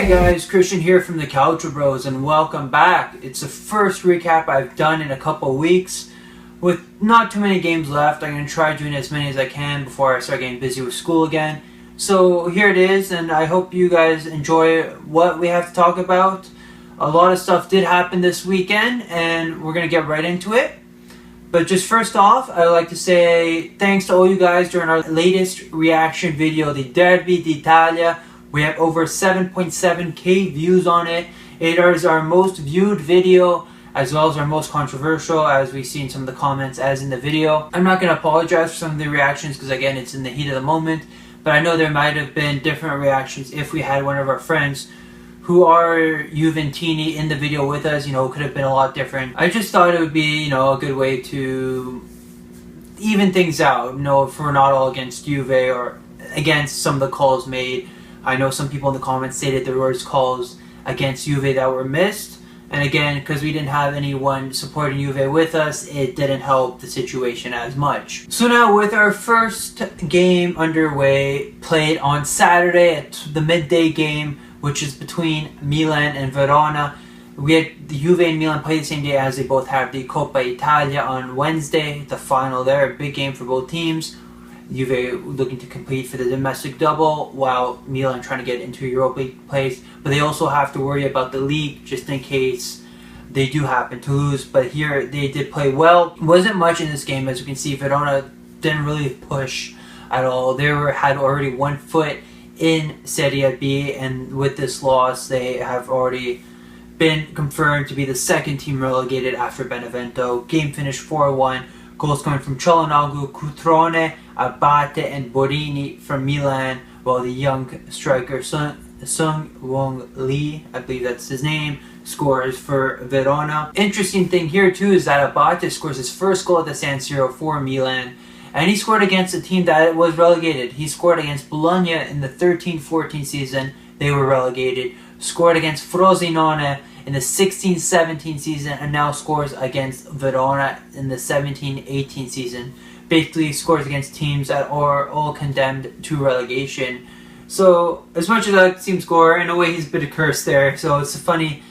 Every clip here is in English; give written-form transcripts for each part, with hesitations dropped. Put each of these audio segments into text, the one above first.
Hey guys, Christian here from the Calcio Bros and welcome back. It's the first recap I've done in a couple weeks. With not too many games left, I'm going to try doing as many as I can before I start getting busy with school again. So here it is, and I hope you guys enjoy what we have to talk about. A lot of stuff did happen this weekend and we're going to get right into it. But just first off, I would like to say thanks to all you guys during our latest reaction video, the Derby d'Italia. We have over 7.7k views on it. It is our most viewed video as well as our most controversial, as we see in some of the comments as in the video. I'm not going to apologize for some of the reactions because again it's in the heat of the moment, but I know there might have been different reactions if we had one of our friends who are Juventini in the video with us. It could have been a lot different. I just thought it would be a good way to even things out, if we're not all against Juve or against some of the calls made. I know some people in the comments stated there was calls against Juve that were missed. And again, because we didn't have anyone supporting Juve with us, it didn't help the situation as much. So now with our first game underway, played on Saturday at the midday game, which is between Milan and Verona. We had the Juve and Milan play the same day as they both have the Coppa Italia on Wednesday, the final there, a big game for both teams. Juve looking to compete for the domestic double, while Milan trying to get into Europa League place. But they also have to worry about the league just in case they do happen to lose. But here they did play well. Wasn't much in this game, as you can see. Verona didn't really push at all. They had already 1 foot in Serie B, and with this loss they have already been confirmed to be the second team relegated after Benevento. Game finished 4-1. Goals coming from Cialanoglu, Cutrone, Abate and Borini from Milan, while the young striker Sung Wong Lee, I believe that's his name, scores for Verona. Interesting thing here too is that Abate scores his first goal at the San Siro for Milan, and he scored against a team that was relegated. He scored against Bologna in the 13-14 season. They were relegated. Scored against Frosinone in the 16-17 season, and now scores against Verona in the 17-18 season. Basically scores against teams that are all condemned to relegation. So as much as that seems score, in a way he's a bit of curse there. So it's funny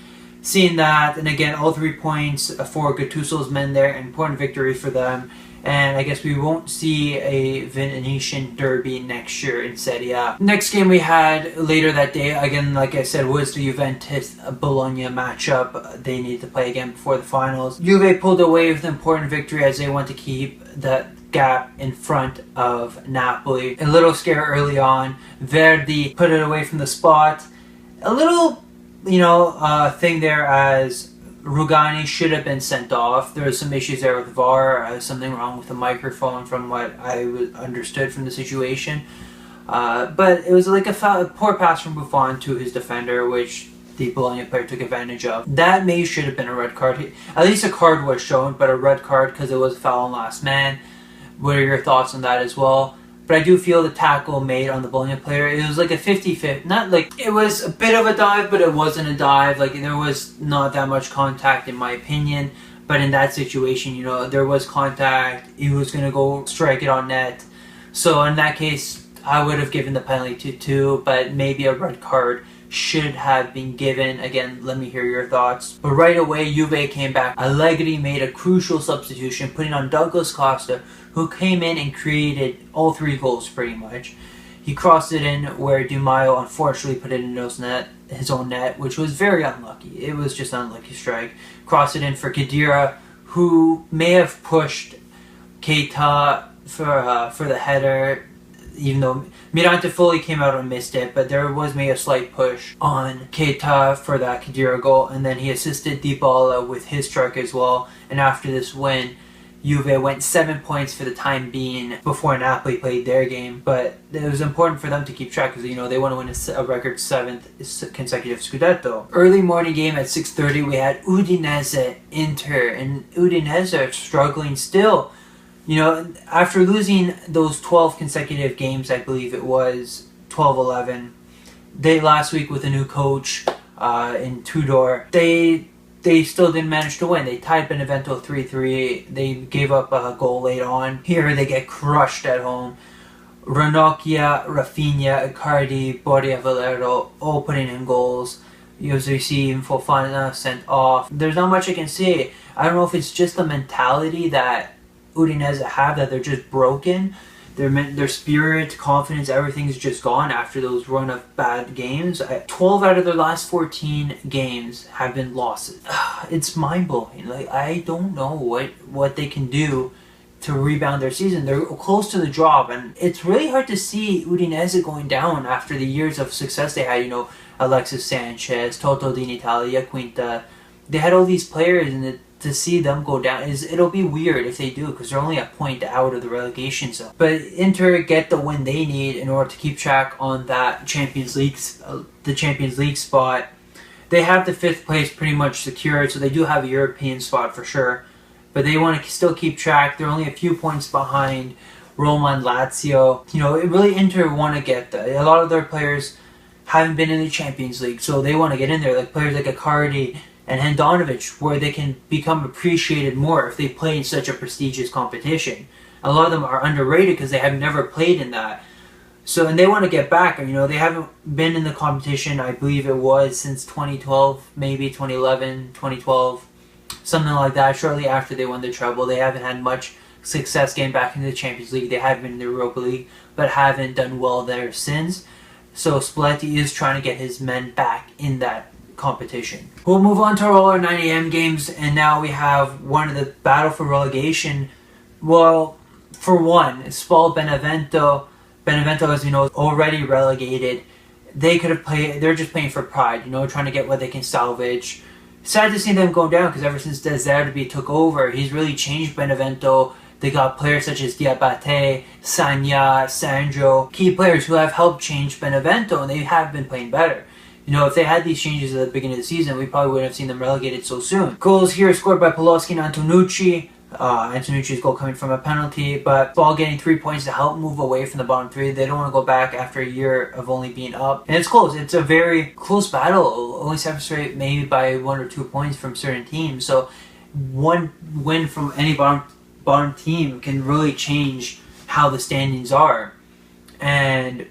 seeing that. And again, all 3 points for Gattuso's men there. Important victory for them. And I guess we won't see a Venetian derby next year in Serie A. Next game we had later that day, again, like I said, was the Juventus-Bologna matchup. They need to play again before the finals. Juve pulled away with an important victory as they want to keep that gap in front of Napoli. A little scare early on. Verdi put it away from the spot. A little, thing there as Rugani should have been sent off. There was some issues there with VAR, something wrong with the microphone from what I understood from the situation. But it was like a poor pass from Buffon to his defender, which the Bologna player took advantage of. That should have been a red card. At least a card was shown, but a red card because it was a foul on last man. What are your thoughts on that as well? But I do feel the tackle made on the Bologna player, it was like a 50-50. Not like, it was a bit of a dive, but it wasn't a dive. Like, there was not that much contact in my opinion. But in that situation, there was contact. He was going to go strike it on net. So in that case, I would have given the penalty to 2, but maybe a red card should have been given. Again, let me hear your thoughts. But right away, Juve came back. Allegri made a crucial substitution, putting on Douglas Costa, who came in and created all 3 goals pretty much. He crossed it in where Di Maio unfortunately put it in his own net, which was very unlucky. It was just an unlucky strike. Crossed it in for Khedira, who may have pushed Keita for the header, even though Mirante fully came out and missed it, but there was maybe a slight push on Keita for that Khedira goal, and then he assisted Dybala with his strike as well. And after this win, Juve went 7 points for the time being before Napoli played their game, but it was important for them to keep track because they want to win a record 7th consecutive Scudetto. Early morning game at 6:30, we had Udinese Inter, and Udinese are struggling still. After losing those 12 consecutive games, I believe it was 12-11, last week with a new coach in Tudor, they still didn't manage to win. They tied Benevento 3-3. They gave up a goal late on. Here they get crushed at home. Ranocchia, Rafinha, Icardi, Borja Valero all putting in goals. You see Fofana sent off. There's not much I can say. I don't know if it's just the mentality that Udinese have, that they're just broken. Their spirit, confidence, everything's just gone after those run of bad games. 12 out of their last 14 games have been losses. It's mind-blowing. Like, I don't know what they can do to rebound their season. They're close to the drop, and it's really hard to see Udinese going down after the years of success they had. Alexis Sanchez, Toto Di Italia, Quinta. They had all these players, and to see them go down, it'll be weird if they do, because they're only a point out of the relegation zone. But Inter get the win they need in order to keep track on that Champions League spot. They have the 5th place pretty much secured, so they do have a European spot for sure. But they want to still keep track. They're only a few points behind Roma and Lazio. Inter want to get that. A lot of their players haven't been in the Champions League, so they want to get in there. Like players like Icardi and Handanovic, where they can become appreciated more if they play in such a prestigious competition. A lot of them are underrated because they have never played in that. So, and they want to get back. They haven't been in the competition, I believe it was, since 2012, maybe 2011, 2012, something like that. Shortly after they won the treble, they haven't had much success getting back into the Champions League. They have been in the Europa League, but haven't done well there since. So Spalletti is trying to get his men back in that competition. We'll move on to all our 9 a.m. games, and now we have one of the battle for relegation. Well, for one, Spal Benevento. Benevento, as we know, is already relegated. They could have played. They're just playing for pride, trying to get what they can salvage. Sad to see them go down, because ever since De Zerbi took over, he's really changed Benevento. They got players such as Diabate, Sagna, Sandro, key players who have helped change Benevento, and they have been playing better. If they had these changes at the beginning of the season, we probably wouldn't have seen them relegated so soon. Goals here scored by Poloski and Antonucci. Antonucci's goal coming from a penalty, but Ball getting 3 points to help move away from the bottom 3. They don't want to go back after a year of only being up. And it's close. It's a very close battle. Only separated maybe by 1 or 2 points from certain teams. So one win from any bottom team can really change how the standings are. And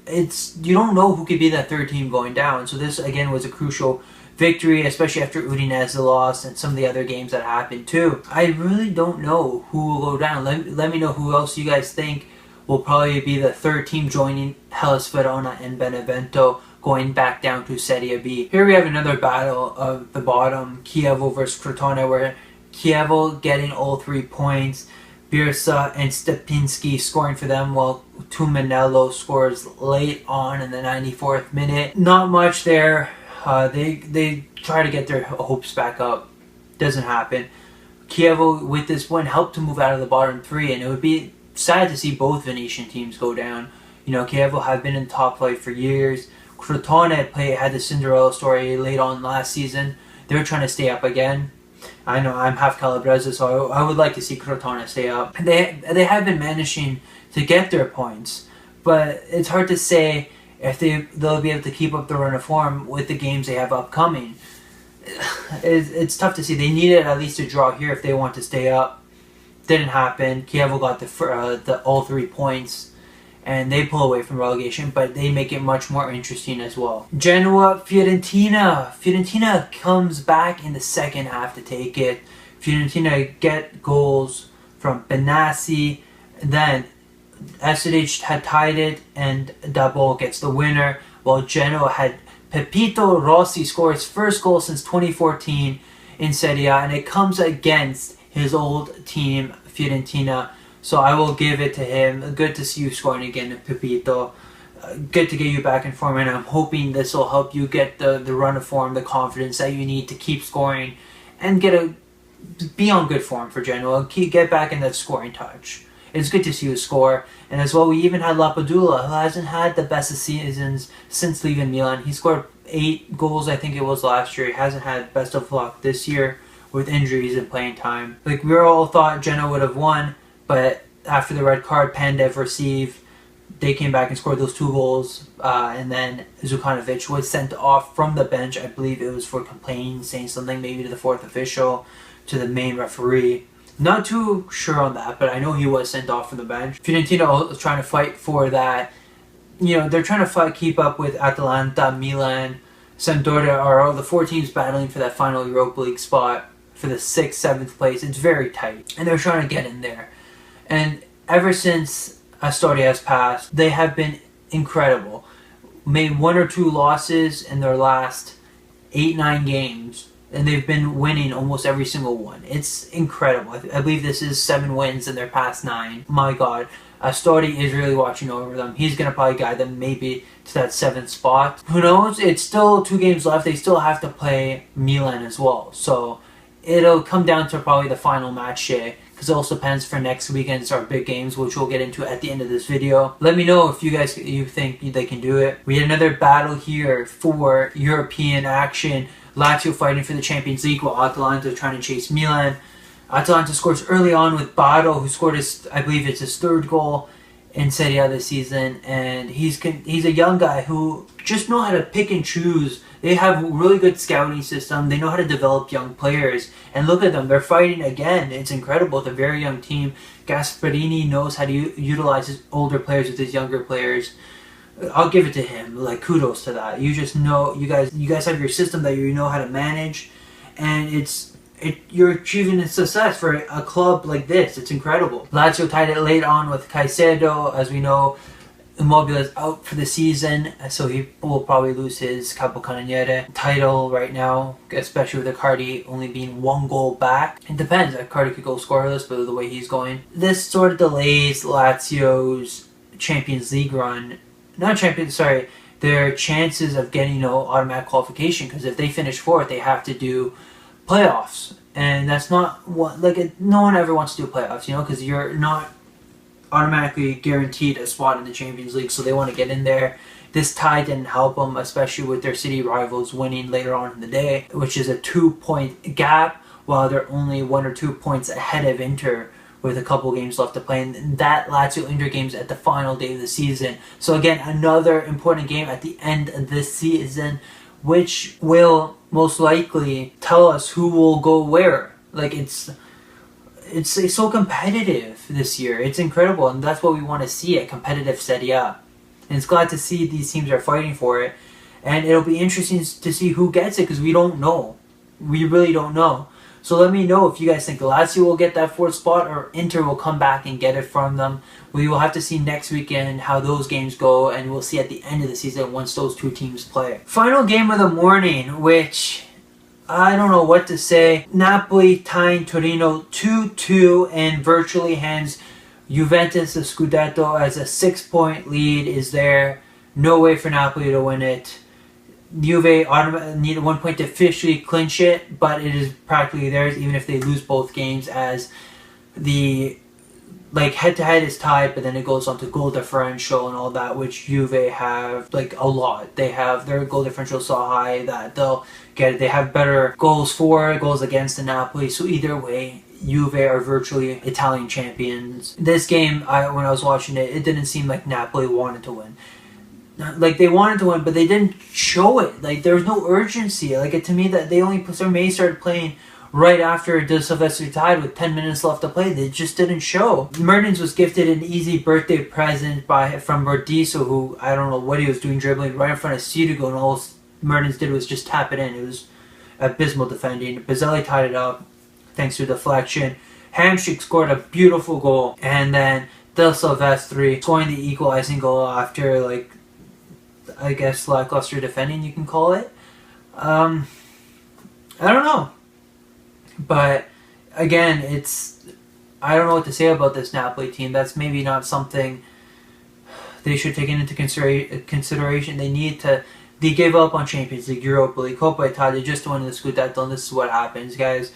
you don't know who could be that third team going down. So this again was a crucial victory, especially after Udinese lost and some of the other games that happened too. I really don't know who will go down. Let me know who else you guys think will probably be the third team joining Hellas Verona and Benevento going back down to Serie B. Here we have another battle of the bottom, Chievo versus Crotone, where Chievo getting all 3 points. Birsa and Stepinski scoring for them, while Tuminello scores late on in the 94th minute. Not much there. They try to get their hopes back up. Doesn't happen. Chievo, with this win, helped to move out of the bottom 3, and it would be sad to see both Venetian teams go down. Chievo have been in top flight for years. Crotone had the Cinderella story late on last season. They're trying to stay up again. I know I'm half Calabrese, so I would like to see Crotone stay up. They have been managing to get their points, but it's hard to say if they'll be able to keep up the run of form with the games they have upcoming. It's tough to see. They needed at least a draw here if they want to stay up. Didn't happen. Chievo got the all 3 points, and they pull away from relegation, but they make it much more interesting as well. Genoa, Fiorentina. Fiorentina comes back in the second half to take it. Fiorentina get goals from Benassi, then Esedic had tied it, and Dabo gets the winner, while Genoa had Pepito Rossi score his first goal since 2014 in Serie A, and it comes against his old team, Fiorentina. So I will give it to him. Good to see you scoring again, Pepito. Good to get you back in form, and I'm hoping this will help you get the run of form, the confidence that you need to keep scoring, and be on good form for Genoa. Get back in that scoring touch. It's good to see you score. And as well, we even had Lapadula, who hasn't had the best of seasons since leaving Milan. He scored 8 goals, I think it was last year. He hasn't had best of luck this year with injuries and playing time. We all thought Genoa would have won, but after the red card Pandev received, they came back and scored those 2 goals. And then Zukanovic was sent off from the bench. I believe it was for complaining, saying something maybe to the 4th official, to the main referee. Not too sure on that, but I know he was sent off from the bench. Fiorentina is trying to fight for that. They're trying to keep up with Atalanta, Milan, Sampdoria are all the 4 teams battling for that final Europa League spot for the 6th, 7th place. It's very tight, and they're trying to get in there. And ever since Astoria has passed, they have been incredible. Made 1 or 2 losses in their last 8-9 games, and they've been winning almost every single one. It's incredible. I believe this is 7 wins in their past 9. My God. Astori is really watching over them. He's going to probably guide them maybe to that 7th spot. Who knows? It's still 2 games left. They still have to play Milan as well. So it'll come down to probably the final match day, because it also depends for next weekend's our big games, which we'll get into at the end of this video. Let me know if you think they can do it. We had another battle here for European action. Lazio fighting for the Champions League while Atalanta trying to chase Milan. Atalanta scores early on with Bado, who scored I believe it's his 3rd goal in Serie A this season, and he's a young guy who just know how to pick and choose. They have a really good scouting system. They know how to develop young players, and look at them, they're fighting again. It's incredible. It's a very young team. Gasparini knows how to utilize his older players with his younger players. I'll give it to him. Like, kudos to that. You just know, you guys have your system that you know how to manage, and you're achieving a success for a club like this. It's incredible. Lazio tied it late on with Caicedo. As we know, Immobile is out for the season, so he will probably lose his Capocannoniere title right now, especially with Icardi only being 1 goal back. It depends. Icardi could go scoreless, but the way he's going, this sort of delays Lazio's Champions League run. Their chances of getting automatic qualification, because if they finish 4th, they have to do playoffs, and that's not what no one ever wants to do playoffs, because you're not automatically guaranteed a spot in the Champions League, so they want to get in there. This tie didn't help them, especially with their city rivals winning later on in the day, which is a 2-point gap, while they're only 1 or 2 points ahead of Inter with a couple games left to play, and that Lazio-Inter game's at the final day of the season. So again, another important game at the end of this season, which will most likely tell us who will go where. It's so competitive this year. It's incredible, and that's what we want to see, a competitive Serie A. And it's glad to see these teams are fighting for it, and it'll be interesting to see who gets it, because we don't know. We really don't know. So let me know if you guys think Lazio will get that 4th spot or Inter will come back and get it from them. We will have to see next weekend how those games go, and we'll see at the end of the season once those 2 teams play. Final game of the morning, which I don't know what to say. Napoli tying Torino 2-2 and virtually hands Juventus the Scudetto as a 6-point lead is there. No way for Napoli to win it. Juve needed 1 point to officially clinch it, but it is practically theirs even if they lose both games, as the head-to-head is tied, but then it goes on to goal differential and all that, which Juve have a lot. They have their goal differential so high that they'll get it. They have better goals for, goals against than Napoli, so either way, Juve are virtually Italian champions. This game, when I was watching it, it didn't seem like Napoli wanted to win. They wanted to win, but they didn't show it. There was no urgency. To me, that they only started playing right after De Silvestri tied with 10 minutes left to play. They just didn't show. Mertens was gifted an easy birthday present from Bordiso, who I don't know what he was doing, dribbling right in front of Sirigu, and all Mertens did was just tap it in. It was abysmal defending. Bazzelli tied it up thanks to deflection. Hamsik scored a beautiful goal, and then De Silvestri scoring the equalizing goal after I guess lackluster defending, you can call it. I don't know. But again, I don't know what to say about this Napoli team. That's maybe not something they should take into consideration. They gave up on Champions League, Europa League, Coppa Italia just to win the Scudetto, and this is what happens, guys.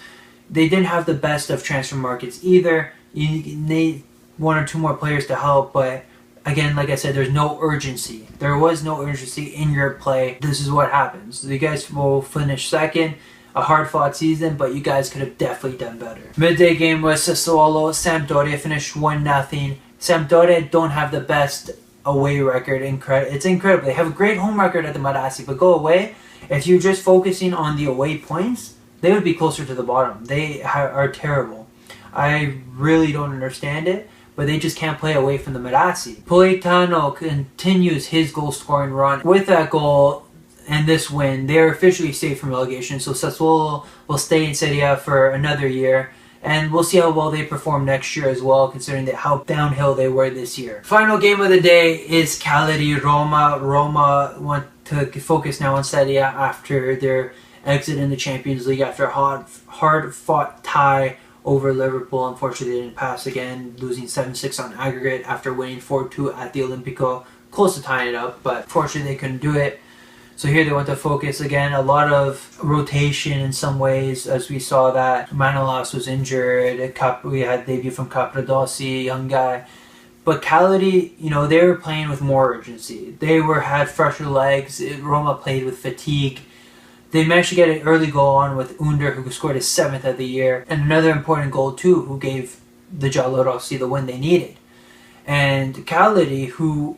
They didn't have the best of transfer markets either. You need 1 or 2 more players to help, but again, like I said, there's no urgency. There was no urgency in your play. This is what happens. You guys will finish 2nd. A hard-fought season, but you guys could have definitely done better. Midday game was Sassuolo. Sampdoria finished 1-0. Sampdoria don't have the best away record. It's incredible. They have a great home record at the Marassi, but go away. If you're just focusing on the away points, they would be closer to the bottom. They are terrible. I really don't understand it, but they just can't play away from the Marazzi. Politano continues his goal scoring run. With that goal and this win, they're officially safe from relegation, so Sassuolo will stay in Serie A for another year. And we'll see how well they perform next year as well, considering how downhill they were this year. Final game of the day is Cagliari-Roma. Roma want to focus now on Serie A after their exit in the Champions League after a hard-fought tie over Liverpool. Unfortunately, they didn't pass again, losing 7-6 on aggregate after winning 4-2 at the Olimpico. Close to tying it up, but fortunately they couldn't do it. So here they want to focus again, a lot of rotation in some ways, as we saw that Manolas was injured, we had debut from Capradossi, young guy. But Cagliari, they were playing with more urgency. They had fresher legs. Roma played with fatigue. They managed to get an early goal on with Under, who scored his 7th of the year, and another important goal too, who gave the Giallorossi the win they needed. And Cagliari, who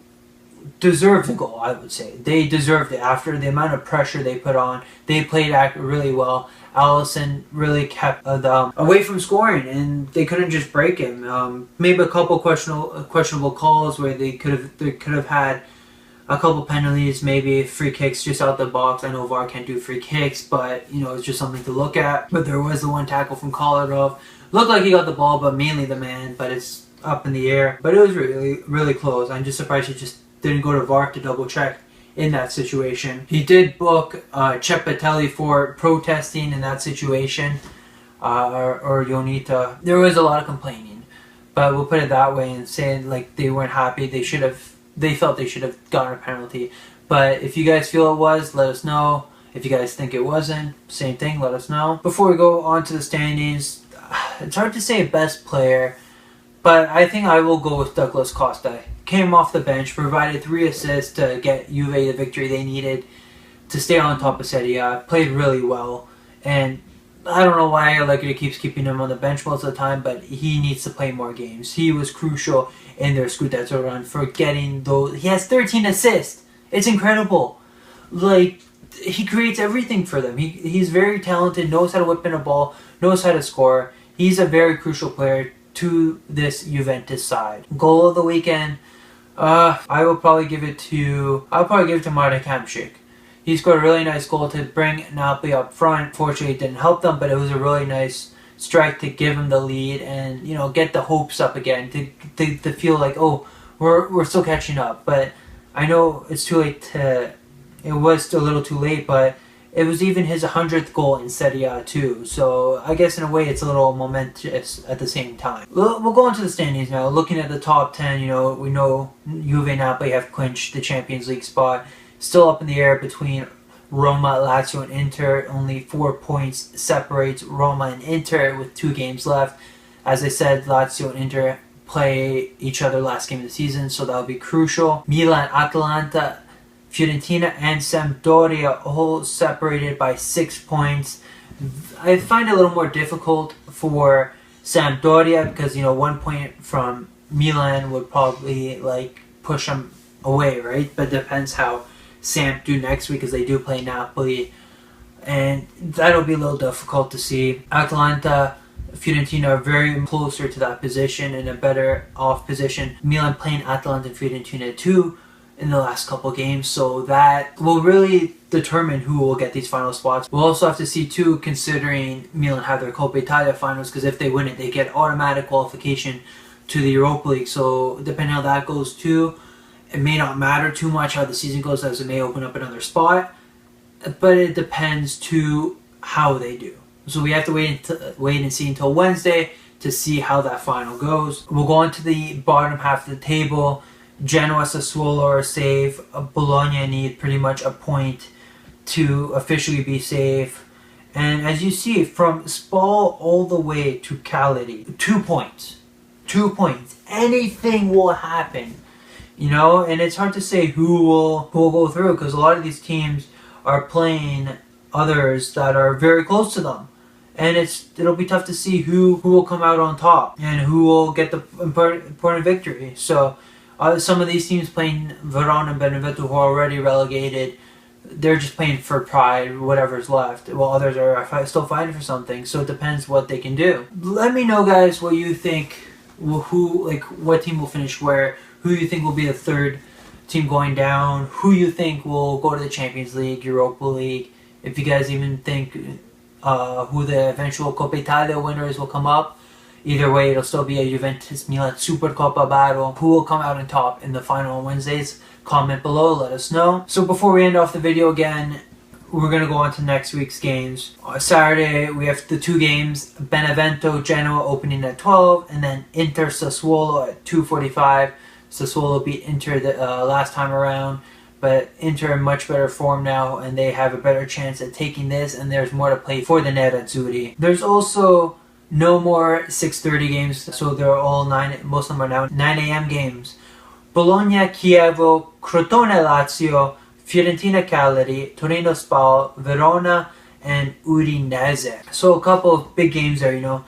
deserved the goal, I would say. They deserved it after the amount of pressure they put on. They played really well. Allison really kept them away from scoring, and they couldn't just break him. Maybe a couple questionable calls where they could have had a couple penalties, maybe free kicks just out the box. I know VAR can't do free kicks, but it's just something to look at. But there was the one tackle from Kolarov. Looked like he got the ball, but mainly the man. But it's up in the air. But it was really, really close. I'm just surprised he just didn't go to VAR to double check in that situation. He did book Cepatelli for protesting in that situation, or Jonita. There was a lot of complaining, but we'll put it that way and saying like they weren't happy. They felt they should have gotten a penalty. But if you guys feel it was, let us know. If you guys think it wasn't, same thing, let us know. Before we go on to the standings, it's hard to say best player, but I think I will go with Douglas Costa. Came off the bench, provided 3 assists to get Juve the victory they needed to stay on top of Serie A. Played really well, and I don't know why Allegri keeps keeping him on the bench most of the time, but he needs to play more games. He was crucial in their Scudetto run for getting those. He has 13 assists. It's incredible. Like, he creates everything for them. He's very talented, knows how to whip in a ball, knows how to score. He's a very crucial player to this Juventus side. Goal of the weekend, I'll probably give it to Martin Hamšík. He scored a really nice goal to bring Napoli up front. Fortunately, it didn't help them, but it was a really nice strike to give him the lead and get the hopes up again, to feel like, oh, we're still catching up. But I know it's too late it was a little too late, but it was even his 100th goal in Serie A too. So I guess in a way it's a little momentous at the same time. We'll go on to the standings now. Looking at the top 10, we know Juve and Napoli have clinched the Champions League spot. Still up in the air between Roma, Lazio, and Inter. Only 4 points separates Roma and Inter with 2 games left. As I said, Lazio and Inter play each other last game of the season, so that'll be crucial. Milan, Atalanta, Fiorentina, and Sampdoria all separated by 6 points. I find it a little more difficult for Sampdoria because 1 point from Milan would probably push them away, right? But depends how Samp do next week, because they do play Napoli, and that'll be a little difficult to see. Atalanta, Fiorentina are very closer to that position, in a better off position. Milan playing Atalanta and Fiorentina too in the last couple games, so that will really determine who will get these final spots. We'll also have to see too, considering Milan have their Coppa Italia finals, because if they win it, they get automatic qualification to the Europa League. So depending how that goes too, it may not matter too much how the season goes, as it may open up another spot, but it depends to how they do. So we have to wait and see until Wednesday to see how that final goes. We'll go on to the bottom half of the table. Genoa, Sassuolo are safe. Bologna need pretty much a point to officially be safe. And as you see, from Spal all the way to Cagliari, 2 points. 2 points. Anything will happen. And it's hard to say who will go through, because a lot of these teams are playing others that are very close to them. And it'll be tough to see who will come out on top and who will get the important victory. So some of these teams playing Verona and Benevento, who are already relegated, they're just playing for pride, whatever's left, while others are still fighting for something. So it depends what they can do. Let me know, guys, what you think. What team will finish where? Who you think will be the third team going down? Who you think will go to the Champions League, Europa League? If you guys even think who the eventual Coppa Italia winners will come up. Either way, it'll still be a Juventus-Milan Supercoppa battle. Who will come out on top in the final on Wednesdays? Comment below, let us know. So before we end off the video again, we're going to go on to next week's games. On Saturday, we have the two games. Benevento, Genoa opening at 12, and then Inter Sassuolo at 2:45. Sassuolo beat Inter the last time around, but Inter in much better form now, and they have a better chance at taking this, and there's more to play for the Nerazzurri. There's also no more 6:30 games, so they're all most of them are now 9 a.m. games. Bologna, Chievo, Crotone, Lazio, Fiorentina, Cagliari, Torino, Spal, Verona, and Udinese. So a couple of big games there,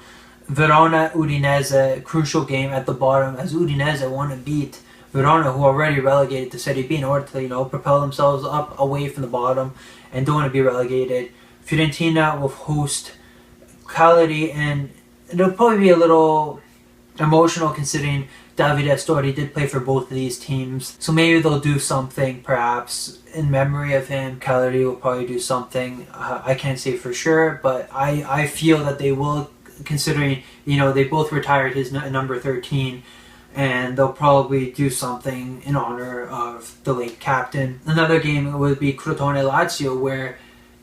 Verona, Udinese, crucial game at the bottom as Udinese want to beat Verona, who are already relegated to Serie B, in order to, propel themselves up away from the bottom and don't want to be relegated. Fiorentina will host Cagliari, and it'll probably be a little emotional considering Davide Astori did play for both of these teams. So maybe they'll do something, perhaps, in memory of him. Cagliari will probably do something. I can't say for sure, but I feel that they will, considering, they both retired his number 13, and they'll probably do something in honor of the late captain. Another game would be Crotone-Lazio, where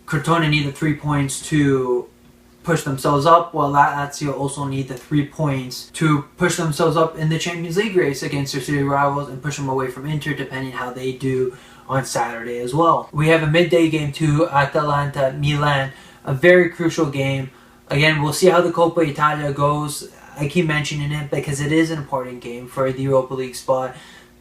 Crotone need the 3 points to push themselves up, while Lazio also need the 3 points to push themselves up in the Champions League race against their city rivals and push them away from Inter, depending how they do on Saturday as well. We have a midday game too, Atalanta-Milan, a very crucial game. Again, we'll see how the Coppa Italia goes. I keep mentioning it because it is an important game for the Europa League spot.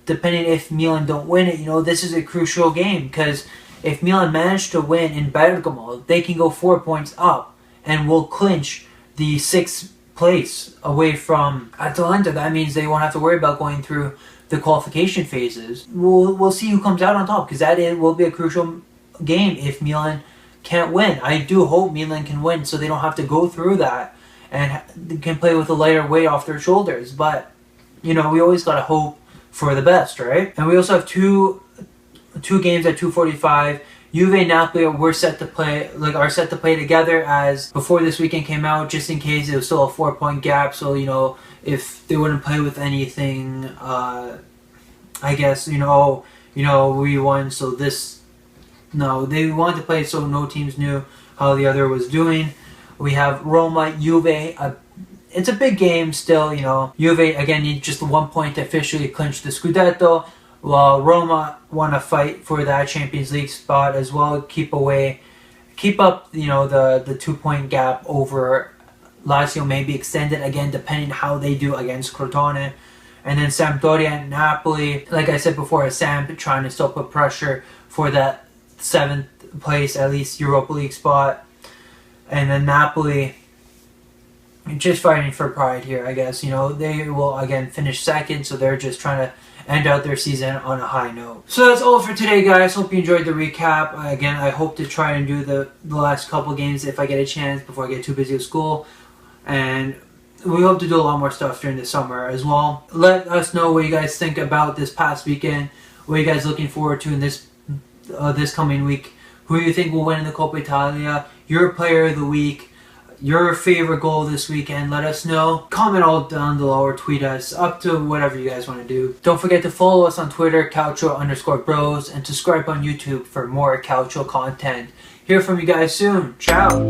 Depending if Milan don't win it, this is a crucial game, because if Milan manage to win in Bergamo, they can go 4 points up and will clinch the 6th place away from Atalanta. That means they won't have to worry about going through the qualification phases. We'll see who comes out on top, because will be a crucial game if Milan can't win. I do hope Milan can win so they don't have to go through that and can play with a lighter weight off their shoulders. But, we always got to hope for the best, right? And we also have two games at 2:45. Juve and Napoli are set to play together, as before this weekend came out, just in case it was still a 4-point gap. So, if they wouldn't play with anything, I guess, we won, so this... No, they wanted to play so no teams knew how the other was doing. We have Roma-Juve. It's a big game still, Juve, again, need just 1 point to officially clinch the Scudetto, while Roma want to fight for that Champions League spot as well, keep up, the 2-point gap over Lazio, maybe extend it again, depending how they do against Crotone. And then Sampdoria and Napoli, like I said before, Samp trying to still put pressure for that 7th place, at least, Europa League spot. And then Napoli just fighting for pride here, I guess. They will, again, finish 2nd, so they're just trying to end out their season on a high note. So that's all for today, guys. Hope you enjoyed the recap. Again, I hope to try and do the last couple games if I get a chance before I get too busy with school. And we hope to do a lot more stuff during the summer as well. Let us know what you guys think about this past weekend. What are you guys looking forward to in this coming week? Who you think will win in the Coppa Italia? Your player of the week? Your favorite goal this weekend? Let us know. Comment all down below or tweet us, up to whatever you guys want to do. Don't forget to follow us on Twitter, Calcio_bros, and subscribe on YouTube for more Calcio content. Hear from you guys soon. Ciao!